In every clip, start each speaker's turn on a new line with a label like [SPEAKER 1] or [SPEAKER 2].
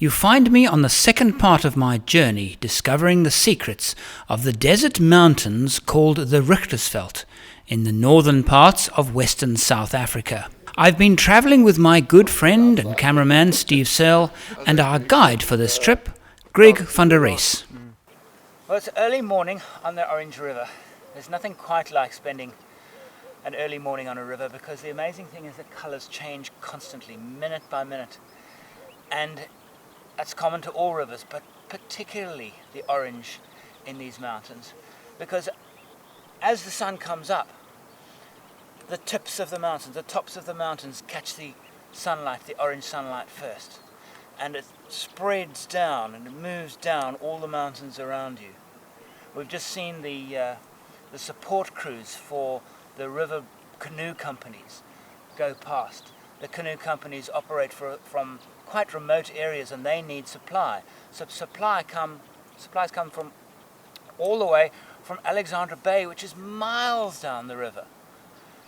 [SPEAKER 1] You find me on the second part of my journey discovering the secrets of the desert mountains called the RIchtersveld in the northern parts of western South Africa. I've been travelling with my good friend and cameraman Steve Searle and our guide for this trip, Greg van der Rees.
[SPEAKER 2] Well, it's early morning on the Orange River. There's nothing quite like spending an early morning on a river because the amazing thing is that colours change constantly, minute by minute. And that's common to all rivers, but particularly the orange in these mountains. Because as the sun comes up, the tips of the mountains, the tops of the mountains catch the sunlight, the orange sunlight first. And it spreads down and it moves down all the mountains around you. We've just seen the support crews for the river canoe companies go past. The canoe companies operate from quite remote areas and they need supply. So supplies come from all the way from Alexandra Bay, which is miles down the river.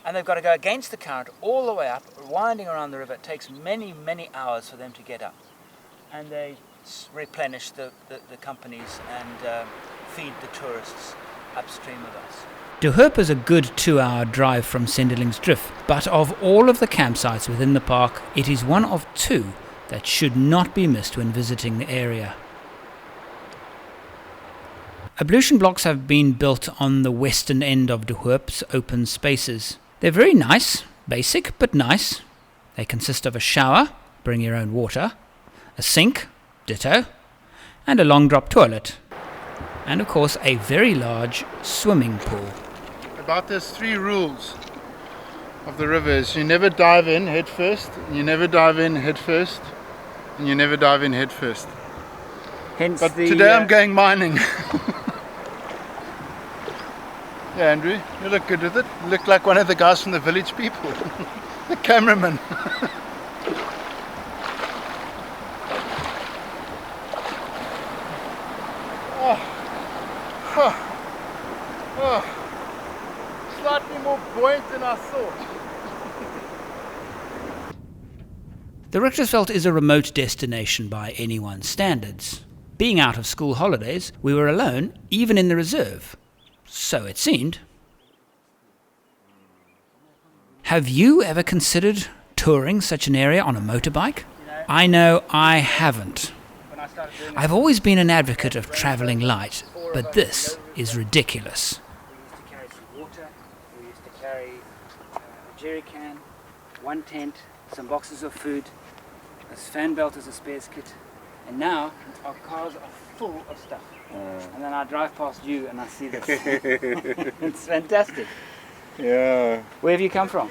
[SPEAKER 2] And they've got to go against the current all the way up, winding around the river. It takes many, many hours for them to get up. And they replenish the companies and feed the tourists upstream of us.
[SPEAKER 1] De Hoop is a good 2-hour drive from Sendelingsdrift, but of all of the campsites within the park, it is one of 2 that should not be missed when visiting the area. Ablution blocks have been built on the western end of De Hoop's open spaces. They're very nice, basic but nice. They consist of a shower, bring your own water, a sink, ditto, and a long drop toilet. And of course a very large swimming pool.
[SPEAKER 3] About there's 3 rules of the rivers. You never dive in head first, you never dive in head first, and you never dive in head first.
[SPEAKER 2] Hence
[SPEAKER 3] but today I'm going mining. Yeah, Andrew, you look good with it. You look like one of the guys from the Village People. The cameraman. Slightly more buoyant than I thought.
[SPEAKER 1] The RIchtersveld is a remote destination by anyone's standards. Being out of school holidays, we were alone, even in the reserve. So it seemed. Have you ever considered touring such an area on a motorbike? I know I haven't. I've always been an advocate of travelling light, but this is ridiculous.
[SPEAKER 2] We used to carry some water, we used to carry a jerry can, 1 tent, some boxes of food, a fan belt as a spares kit, and now our cars are full of stuff. And then I drive past you and I see this. It's fantastic.
[SPEAKER 4] Yeah.
[SPEAKER 2] Where have you come from?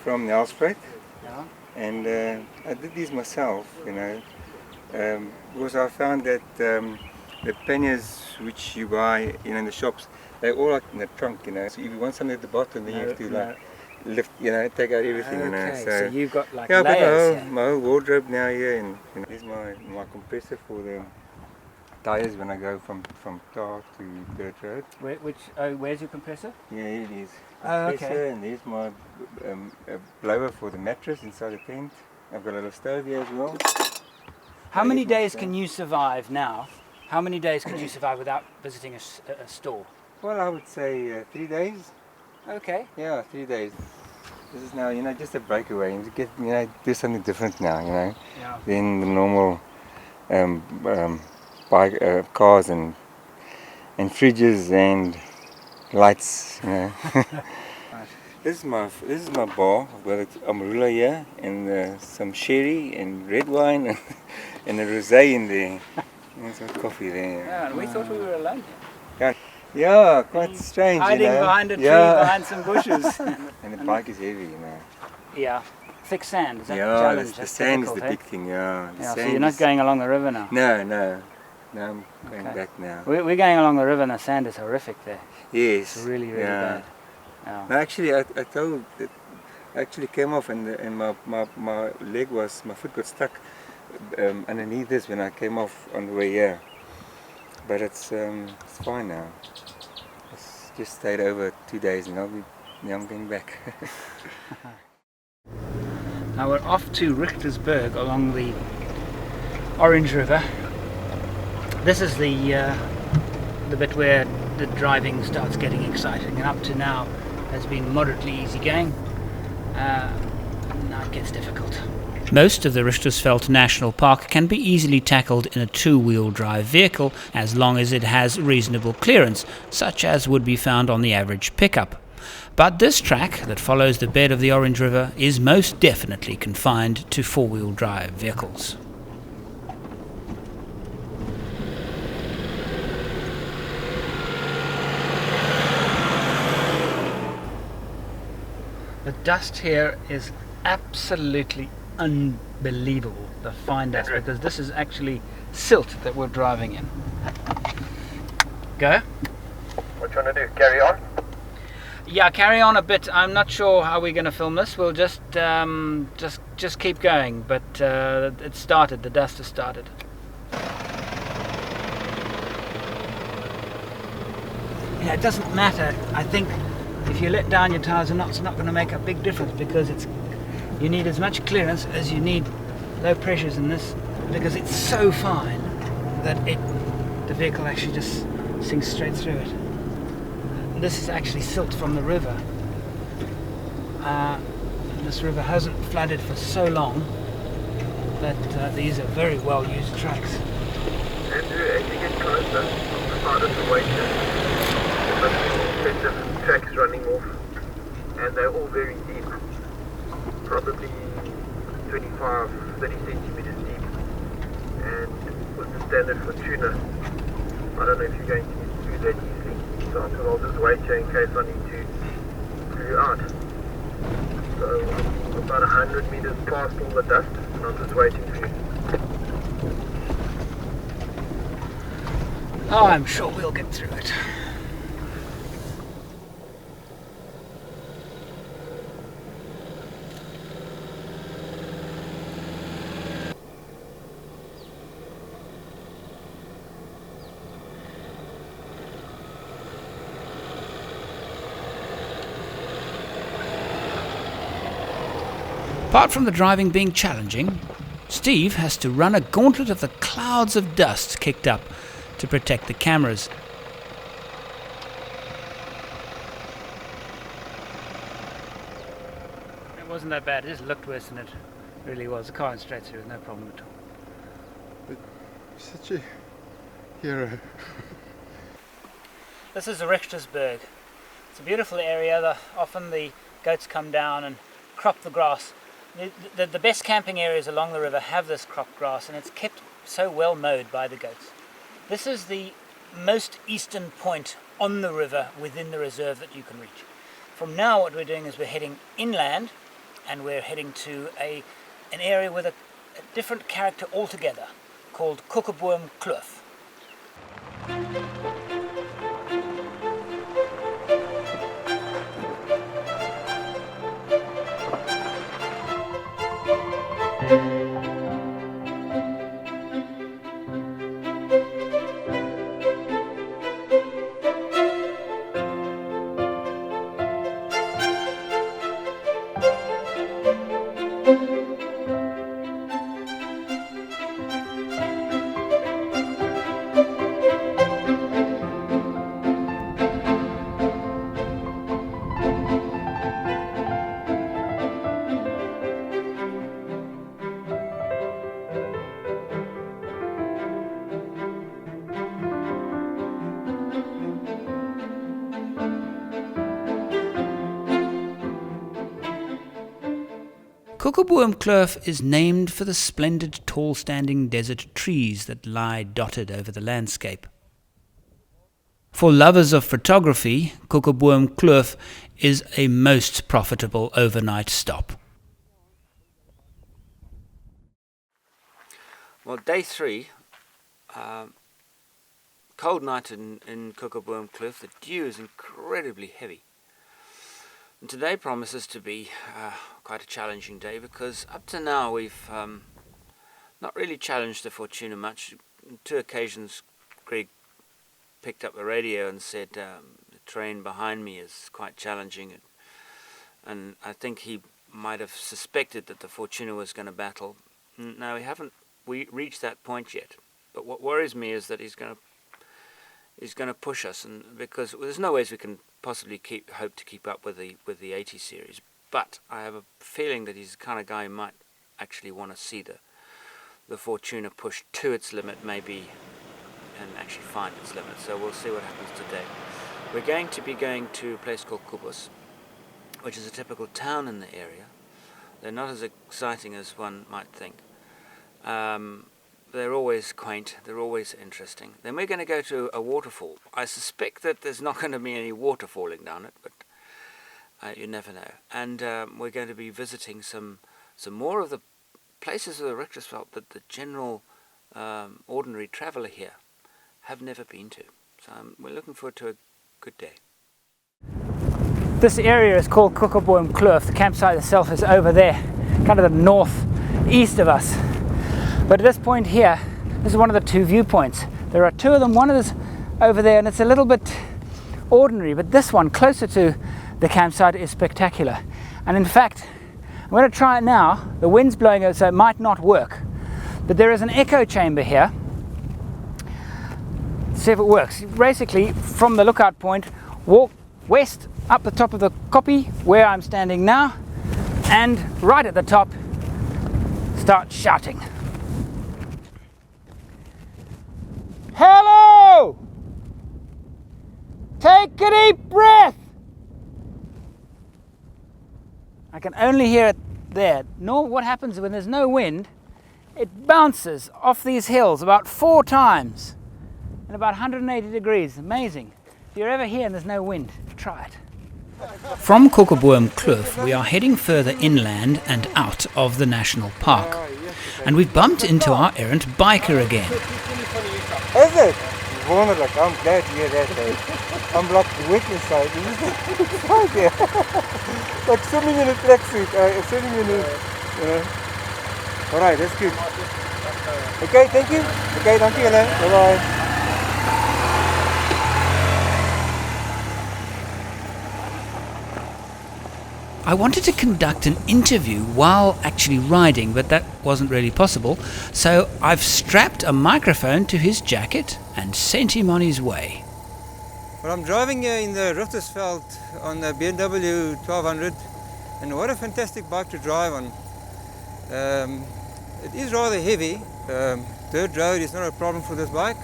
[SPEAKER 4] From Nelspruit.
[SPEAKER 2] Yeah.
[SPEAKER 4] And I did these myself, you know, because I found that the panniers which you buy, you know, in the shops, they're all like in the trunk, you know. So if you want something at the bottom, then you have to like lift, you know, take out everything, you know.
[SPEAKER 2] So you've got like
[SPEAKER 4] yeah,
[SPEAKER 2] layers.
[SPEAKER 4] I've got my whole wardrobe now here, and you know, here's my compressor for the tires when I go from tar to dirt road.
[SPEAKER 2] Where's your compressor?
[SPEAKER 4] Yeah, here it is.
[SPEAKER 2] Oh,
[SPEAKER 4] Compressor,
[SPEAKER 2] okay.
[SPEAKER 4] and there's my blower for the mattress inside the tent. I've got a little stove here as well.
[SPEAKER 2] How many days can you survive now? How many days could you survive without visiting a store?
[SPEAKER 4] Well, I would say 3 days.
[SPEAKER 2] Okay.
[SPEAKER 4] Yeah, 3 days. This is now, you know, just a breakaway. You get, you know, do something different now, you know, than the normal cars and fridges and lights, you know. This is my bar. I've got a marula here and some sherry and red wine and a rosé in there. And some coffee there.
[SPEAKER 2] Yeah, and we thought we were alone.
[SPEAKER 4] Yeah, quite strange.
[SPEAKER 2] Hiding behind a tree, behind some bushes.
[SPEAKER 4] And the bike is heavy, you know.
[SPEAKER 2] Yeah. Thick sand, is that the
[SPEAKER 4] yeah,
[SPEAKER 2] challenge?
[SPEAKER 4] the sand is the big thing, yeah.
[SPEAKER 2] So you're not going along the river now?
[SPEAKER 4] No, I'm going back now.
[SPEAKER 2] We're going along the river and the sand is horrific there.
[SPEAKER 4] Yes.
[SPEAKER 2] It's really, really bad. Yeah.
[SPEAKER 4] No, actually, I told that I actually came off and my foot got stuck underneath this when I came off on the way here. But it's fine now. It's just stayed over 2 days and now I'm going back.
[SPEAKER 1] Now we're off to Richtersveld along the
[SPEAKER 2] Orange River. This is the bit where the driving starts getting exciting, and up to now has been moderately easy going. Now it gets difficult.
[SPEAKER 1] Most of the RIchtersveld National Park can be easily tackled in a two-wheel drive vehicle as long as it has reasonable clearance, such as would be found on the average pickup. But this track that follows the bed of the Orange River is most definitely confined to four-wheel drive vehicles.
[SPEAKER 2] The dust here is absolutely unbelievable, the fine dust, because this is actually silt that we're driving in. Go.
[SPEAKER 5] What you want to do? Carry on?
[SPEAKER 2] Yeah, carry on a bit. I'm not sure how we're going to film this. We'll just keep going. But it started. The dust has started. Yeah, it doesn't matter. I think if you let down your tires or not, it's not going to make a big difference, because you need as much clearance as you need low pressures in this, because it's so fine that the vehicle actually just sinks straight through it. This is actually silt from the river. This river hasn't flooded for so long that these are very well used tracks.
[SPEAKER 5] Andrew, as you get closer on the side of the way, there's different tracks running off, and they're all very deep, probably 25, 30 centimeters deep, and with the standard for tuna, I don't know if you're going to get through that easily, so I'll just wait here in case I need to clear out. So I'm about 100 meters past all the dust, and I'm just waiting for you.
[SPEAKER 2] Oh, I'm sure we'll get through it.
[SPEAKER 1] Apart from the driving being challenging, Steve has to run a gauntlet of the clouds of dust kicked up to protect the cameras.
[SPEAKER 2] It wasn't that bad. It just looked worse than it really was. The car went straight through, no problem at all.
[SPEAKER 3] But such a hero.
[SPEAKER 2] This is the Richtersveld. It's a beautiful area. Often the goats come down and crop the grass. The best camping areas along the river have this cropped grass, and it's kept so well mowed by the goats. This is the most eastern point on the river within the reserve that you can reach. From now what we're doing is we're heading inland, and we're heading to an area with a different character altogether, called Kokerboom Kluff.
[SPEAKER 1] Kokerboom Kluff is named for the splendid tall-standing desert trees that lie dotted over the landscape. For lovers of photography, Kokerboom Kluff is a most profitable overnight stop.
[SPEAKER 2] Well, day 3, cold night in Kokerboom Kluff. The dew is incredibly heavy. And today promises to be quite a challenging day, because up to now we've not really challenged the Fortuna much. On 2 occasions Greg picked up the radio and said the terrain behind me is quite challenging, and I think he might have suspected that the Fortuna was going to battle. No, we haven't reached that point yet. But what worries me is that he's going to push us, and because there's no ways we can possibly hope to keep up with the 80 series. But I have a feeling that he's the kind of guy who might actually want to see the Fortuna push to its limit, maybe, and actually find its limit. So we'll see what happens today. We're going to be going to a place called Kubus, which is a typical town in the area. They're not as exciting as one might think. They're always quaint, they're always interesting. Then we're going to go to a waterfall. I suspect that there's not going to be any water falling down it, but you never know. And we're going to be visiting some more of the places of the RIchtersveld that the general ordinary traveller here have never been to. So we're looking forward to a good day.
[SPEAKER 1] This area is called Kokerboom Kluff. The campsite itself is over there, kind of the northeast of us. But at this point here, this is one of the two viewpoints. There are two of them. One is over there, and it's a little bit ordinary, but this one, closer to the campsite, is spectacular. And in fact, I'm going to try it now. The wind's blowing out, so it might not work. But there is an echo chamber here. See if it works. Basically, from the lookout point, walk west up the top of the kopje where I'm standing now, and right at the top, start shouting. Hello! Take a deep breath! I can only hear it there. Nor what happens when there's no wind, it bounces off these hills about 4 times and about 180 degrees. Amazing. If you're ever here and there's no wind, try it.
[SPEAKER 2] From Kokerboom Kluff, we are heading further inland and out of the national park. And we've bumped into our errant biker again.
[SPEAKER 4] Is it? Wonderlijk, I'm glad to hear that. I'm like the witness side. It's right there. Like swimming in a tracksuit, swimming in a, Alright, that's good. Okay, thank you. Okay, thank you, Ellen. Bye-bye.
[SPEAKER 2] I wanted to conduct an interview while actually riding, but that wasn't really possible, so I've strapped a microphone to his jacket and sent him on his way.
[SPEAKER 6] Well, I'm driving here in the RIchtersveld on the BMW 1200, and what a fantastic bike to drive on. It is rather heavy. Dirt road is not a problem for this bike.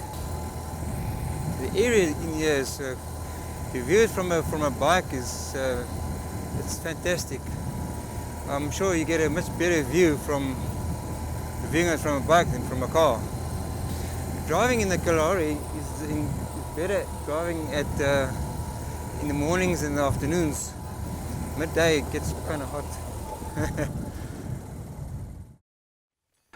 [SPEAKER 6] The area in here is, to view it from a bike is it's fantastic. I'm sure you get a much better view from viewing it from a bike than from a car. Driving in the Kalahari is better driving at in the mornings and the afternoons. Midday it gets kind of hot.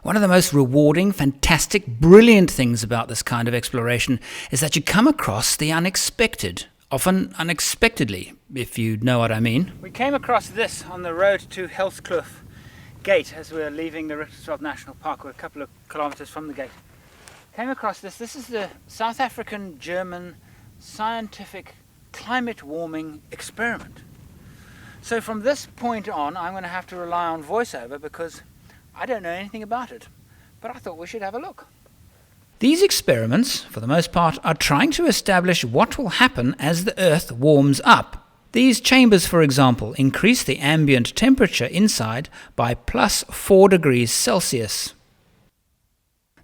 [SPEAKER 2] One of the most rewarding, fantastic, brilliant things about this kind of exploration is that you come across the unexpected. Often unexpectedly, if you know what I mean.
[SPEAKER 1] We came across this on the road to Kloof gate as we were leaving the RIchtersveld National Park. We're a couple of kilometers from the gate. Came across this. This is the South African German scientific climate warming experiment. So from this point on, I'm going to have to rely on voiceover because I don't know anything about it. But I thought we should have a look.
[SPEAKER 2] These experiments, for the most part, are trying to establish what will happen as the Earth warms up. These chambers, for example, increase the ambient temperature inside by plus 4 degrees Celsius.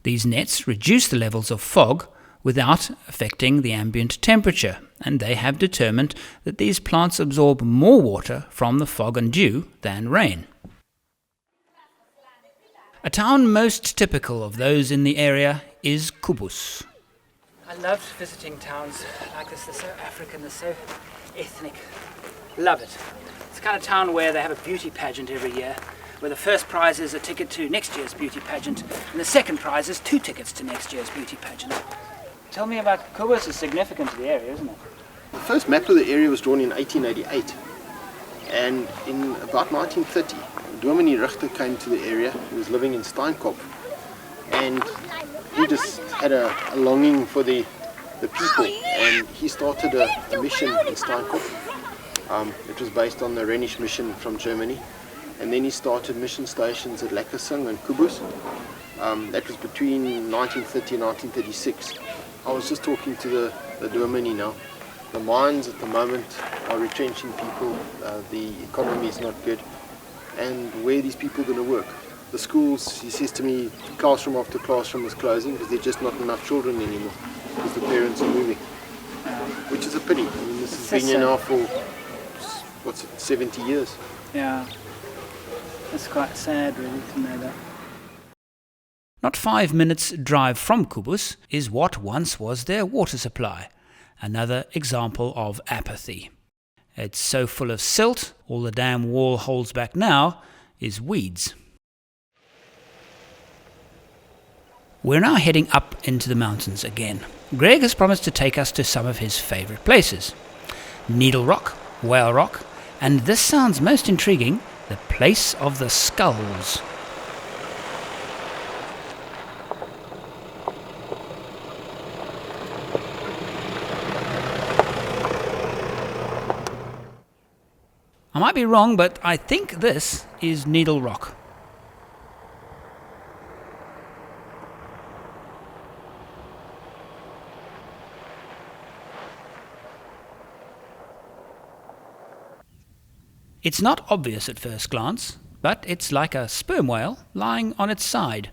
[SPEAKER 2] These nets reduce the levels of fog without affecting the ambient temperature, and they have determined that these plants absorb more water from the fog and dew than rain. A town most typical of those in the area is Kubus.
[SPEAKER 1] I loved visiting towns like this. They're so African, they're so ethnic. Love it. It's the kind of town where they have a beauty pageant every year, where the first prize is a ticket to next year's beauty pageant, and the second prize is 2 tickets to next year's beauty pageant. Tell me about Kubus. Is significant to the area, isn't it?
[SPEAKER 7] The first map of the area was drawn in 1888, and in about 1930, Dominee Richter came to the area. He was living in Steenkop, and he just had a longing for the people, and he started a mission in Steenkop. It was based on the Rhenish mission from Germany, and then he started mission stations at Lakasing and Kubus. That was between 1930 and 1936. I was just talking to the dominee now. The mines at the moment are retrenching people, the economy is not good, and where are these people going to work? The schools, he says to me, classroom after classroom is closing because there's just not enough children anymore because the parents are moving, which is a pity. I mean, this has been here now for, 70 years.
[SPEAKER 2] Yeah, it's quite sad really to know that.
[SPEAKER 1] Not 5 minutes' drive from Kubus is what once was their water supply. Another example of apathy. It's so full of silt, all the dam wall holds back now is weeds. We're now heading up into the mountains again. Greg has promised to take us to some of his favourite places. Needle Rock, Whale Rock, and this sounds most intriguing, the place of the skulls. I might be wrong, but I think this is Needle Rock. It's not obvious at first glance, but it's like a sperm whale lying on its side.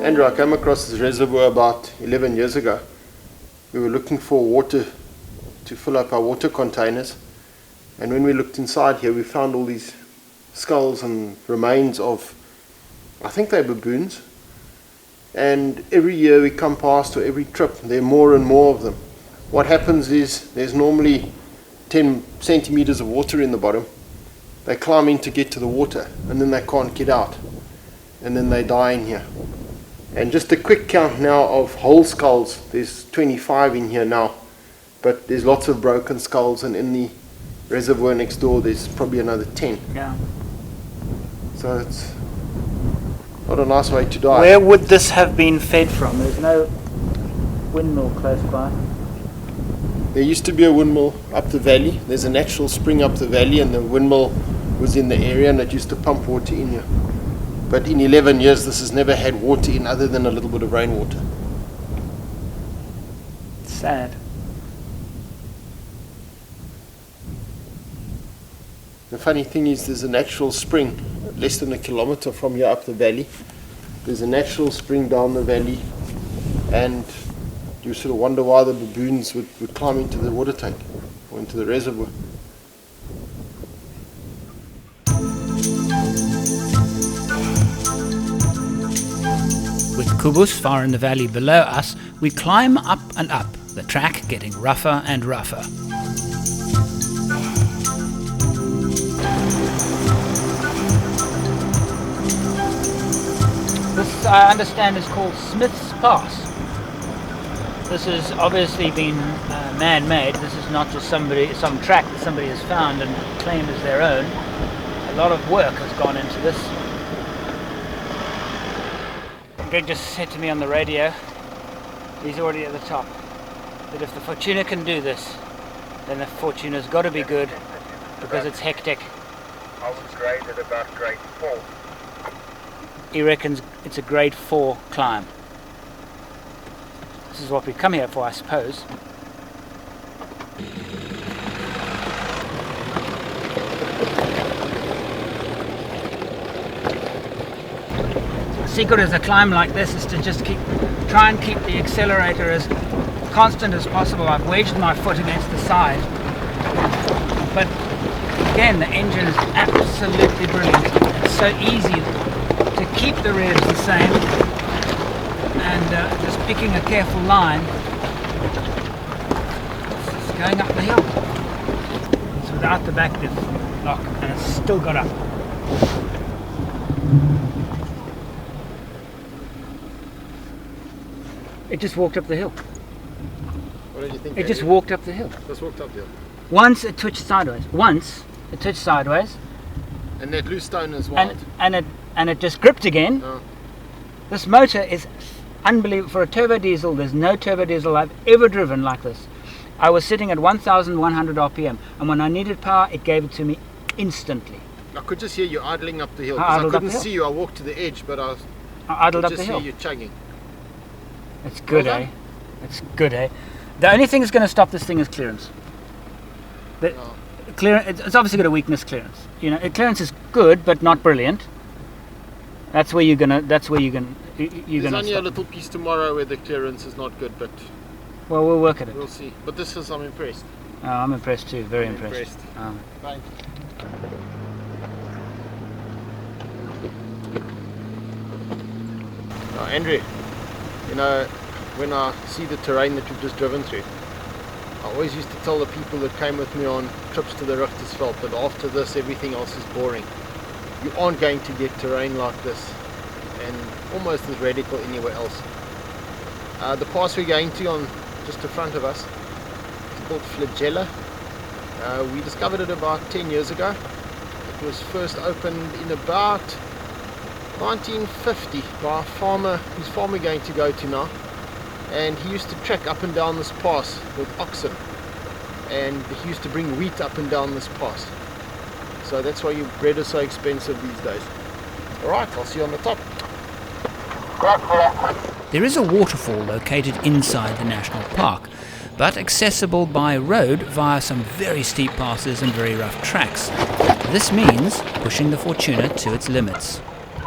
[SPEAKER 7] Andrew, I came across this reservoir about 11 years ago. We were looking for water to fill up our water containers, and when we looked inside here we found all these skulls and remains of, I think they're baboons, and every year we come past, or every trip, there are more and more of them. What happens is there's normally 10 centimeters of water in the bottom. They climb in to get to the water and then they can't get out, and then they die in here. And just a quick count now of whole skulls, there's 25 in here now, but there's lots of broken skulls, and in the reservoir next door there's probably another 10.
[SPEAKER 2] Yeah.
[SPEAKER 7] So it's not a nice way to die.
[SPEAKER 2] Where would this have been fed from? There's no windmill close by.
[SPEAKER 7] There used to be a windmill up the valley. There's a natural spring up the valley, and the windmill was in the area, and it used to pump water in here. But in 11 years this has never had water in other than a little bit of rainwater.
[SPEAKER 2] Sad.
[SPEAKER 7] The funny thing is there's a natural spring less than a kilometer from here up the valley. There's a natural spring down the valley, and you sort of wonder why the baboons would climb into the water tank or into the reservoir.
[SPEAKER 1] With Kubus far in the valley below us, we climb up and up, the track getting rougher and rougher.
[SPEAKER 2] This, I understand, is called Smith's Pass. This has obviously been man-made. This is not just some track that somebody has found and claimed as their own. A lot of work has gone into this. Greg just said to me on the radio, he's already at the top, that if the Fortuna can do this, then the Fortuna's got to be good, because it's hectic.
[SPEAKER 5] I was graded about grade 4.
[SPEAKER 2] He reckons it's a grade 4 climb. This is what we come here for, I suppose. The secret of a climb like this is to just try and keep the accelerator as constant as possible. I've wedged my foot against the side, but again the engine is absolutely brilliant. It's so easy to keep the revs the same, and just picking a careful line. It's going up the hill. It's without the back diff lock, and it's still got up. It just walked up the hill.
[SPEAKER 7] What did you think?
[SPEAKER 2] It just walked up the hill.
[SPEAKER 7] Just walked up the hill.
[SPEAKER 2] Once it twitched sideways. Once It touched sideways.
[SPEAKER 7] And that loose stone is wild.
[SPEAKER 2] And it just gripped again.
[SPEAKER 7] Oh.
[SPEAKER 2] This motor is unbelievable. For a turbo diesel, there's no turbo diesel I've ever driven like this. I was sitting at 1,100 RPM, and when I needed power, it gave it to me instantly.
[SPEAKER 7] I could just hear you idling up the hill.
[SPEAKER 2] I
[SPEAKER 7] 'cause I
[SPEAKER 2] idled up
[SPEAKER 7] couldn't
[SPEAKER 2] the hill.
[SPEAKER 7] see you. I walked to the edge, but I
[SPEAKER 2] idled
[SPEAKER 7] could
[SPEAKER 2] up
[SPEAKER 7] just
[SPEAKER 2] the hill.
[SPEAKER 7] hear you chugging.
[SPEAKER 2] It's good,
[SPEAKER 7] Well
[SPEAKER 2] eh?
[SPEAKER 7] done.
[SPEAKER 2] It's good, eh? The only thing that's going to stop this thing is clearance. The it's obviously got a weakness, clearance. You know, clearance is good, but not brilliant. That's where you're gonna. That's where you're gonna. You're
[SPEAKER 7] There's
[SPEAKER 2] gonna
[SPEAKER 7] only
[SPEAKER 2] stop.
[SPEAKER 7] a little piece tomorrow where the clearance is not good, but
[SPEAKER 2] Well, we'll work at it.
[SPEAKER 7] we'll see. But this is, I'm impressed.
[SPEAKER 2] Oh, I'm impressed too. Very
[SPEAKER 7] I'm
[SPEAKER 2] impressed.
[SPEAKER 7] Thanks. Now, Andrew, you know, when I see the terrain that you've just driven through, I always used to tell the people that came with me on trips to the RIchtersveld that after this everything else is boring. You aren't going to get terrain like this and almost as radical anywhere else. The pass we're going to on just in front of us is called Flagella. We discovered it about 10 years ago. It was first opened in about 1950 by a farmer whose farm we're going to go to now, and he used to trek up and down this pass with oxen, and he used to bring wheat up and down this pass. So that's why your bread is so expensive these days. Alright, I'll see you on the top.
[SPEAKER 1] There is a waterfall located inside the national park, but accessible by road via some very steep passes and very rough tracks. This means pushing the Fortuna to its limits.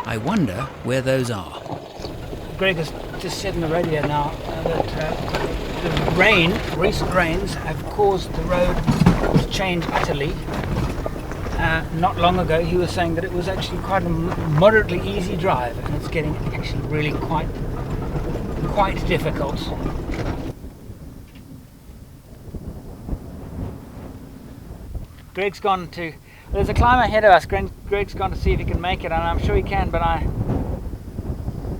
[SPEAKER 1] I wonder where those are.
[SPEAKER 2] Greg has just said on the radio now that the recent rains have caused the road to change utterly. Not long ago he was saying that it was actually quite a moderately easy drive, and it's getting actually really quite difficult. Greg's gone to, there's a climber ahead of us. Greg's gone to see if he can make it, and I'm sure he can, but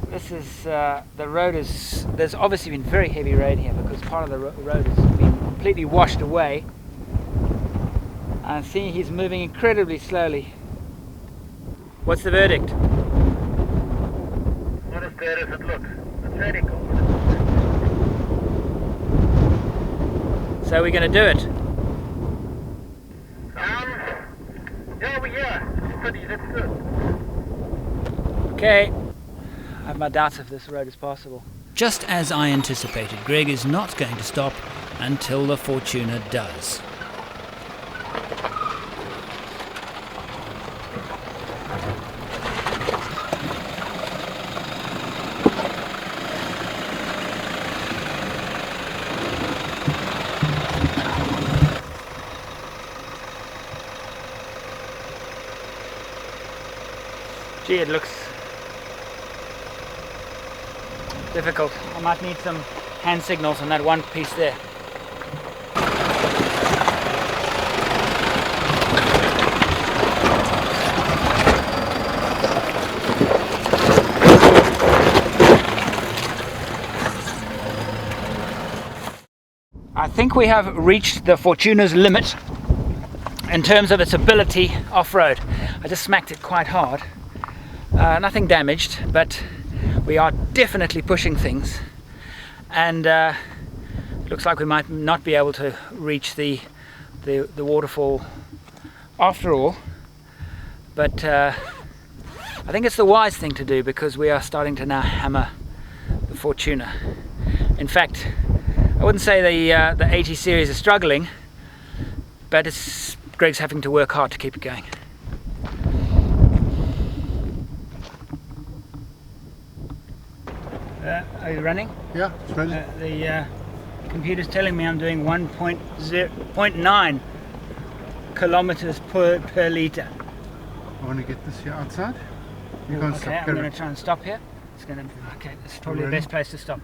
[SPEAKER 2] this is, the road is, there's obviously been very heavy rain here because part of the road has been completely washed away. I see he's moving incredibly slowly. What's the verdict?
[SPEAKER 5] Not as bad as it looks. It's radical.
[SPEAKER 2] So we're going to do it.
[SPEAKER 5] Yeah, we're here. Steady, let's do it.
[SPEAKER 2] Okay. I have my doubts if this road is passable.
[SPEAKER 1] Just as I anticipated, Greg is not going to stop until the Fortuna does.
[SPEAKER 2] Gee, it looks difficult. I might need some hand signals on that one piece there. I think we have reached the Fortuna's limit in terms of its ability off-road. I just smacked it quite hard. Nothing damaged, but we are definitely pushing things, and looks like we might not be able to reach the waterfall after all, but I think it's the wise thing to do because we are starting to now hammer the Fortuna. In fact, I wouldn't say the 80 series is struggling, but Greg's having to work hard to keep it going. Are you running?
[SPEAKER 3] Yeah, it's ready.
[SPEAKER 2] The computer's telling me I'm doing 1.9 kilometers per litre.
[SPEAKER 3] I want to get this here outside. You can't
[SPEAKER 2] Okay,
[SPEAKER 3] stop.
[SPEAKER 2] I'm going to try and stop here. Okay, this is probably the best place to stop.